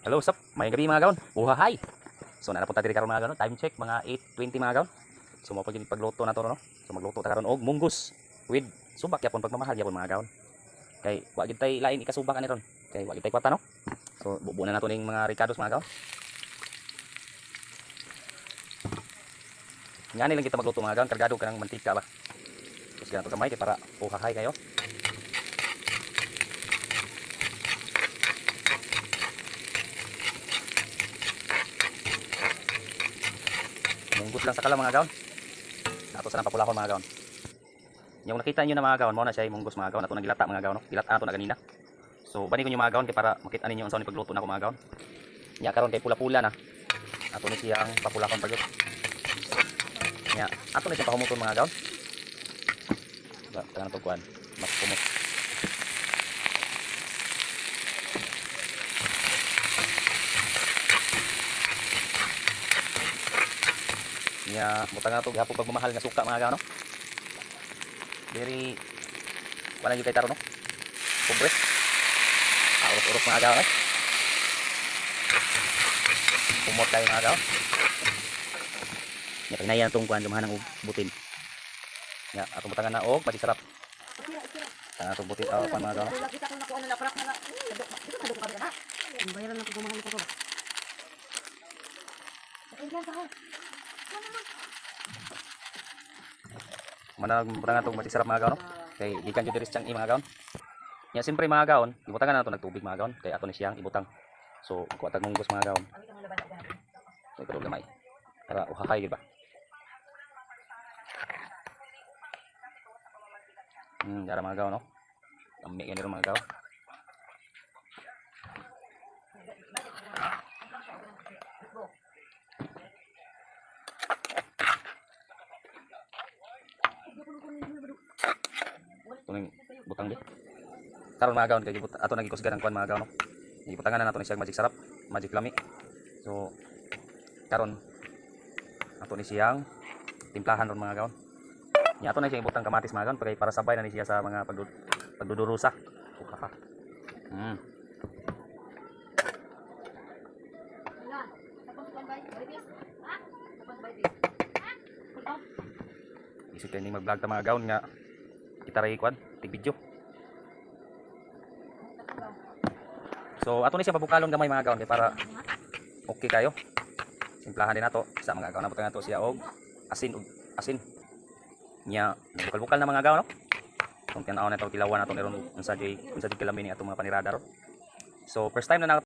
Hello, sup? May gabi mga gaon. Buhahay. So napunta diri karon mga gaon. Time check mga 8:20 mga gaon. So mo pagluto na to no. So magluto ta karon og munggus with subak yapon pagmamahal yapon mga gaon. Kay wa gid tay lain ikasubak ani ron. Kay wa gid tay kwarta no. So bubuo na nato ning mga ricados mga gaon. Ngani lang kita magluto mga gaon, kargado kanang mantika ba. Tapos ganito kamay kay para buhahay kayo. Munggus lang sa kala mga gaon. Ato sa nang papulahon mga gaon. Yung nakita niyo na mga gaon, mo na siya munggus mga gaon. Ato nang gilata mga gaon, no? Gilata ato na ganina. So bani ko yung mga gaon kay para makita ninyo unsa ni pagluto nako mga gaon. Nya karon kay pula-pula na. Ato ni siyang papulahon pagyud. Nya ato ni siya pahumuton mga gaon. Ba, tangan to kuan. Mas kumot. Nya butang na to gihapon pagmamahal nga suka mga gaon no. Very wala gyud kay taro no. Pobre. Urok-urok mga gaon eh. Kumot kayo mga gaon. Nya pinayan tong kuan dumahan ng butin. Nya atong butangan na og pati sarap. Tangan atong butin pa mga gaon. Bayaran lang pagmamahal ko to. Manang butangan atong pati sarap mga gaon no. Kay gikan jud diri sa tiyan mga gaon. Nya siyempre mga gaon, ibutangan na nato nagtubig mga gaon kay ato ni siyang ibutang. So kuha tag munggos mga gaon. So ikaw gamay. Para uhahay gyud ba. Dara mga gaon no. Ammi gani ron mga gaon. Tuning butang di. Karon mga gaon kay ato nagikusgan ang kuan mga gaon no. Ibutangan na nato ni siyang magic sarap, magic lami. So karon ato ni siyang timplahan ron mga gaon. Nya ato na siyang ibutang kamatis mga gaon para sabay na ni siya sa mga pagdudurusa. Ukaka. Isip kayo mag-vlog ta mga gaon nga kita ray kwan, tig video. So ato ni siyang pabukalon gamay mga gaon kay para okay kayo. Simplahan din nato sa mga gaon na nato siya og asin. Nya bukal-bukal na mga gaon no. Kung tinaw na ito tilawan nato ni ron unsa di kilami ni ato mga panirada ro. So first time na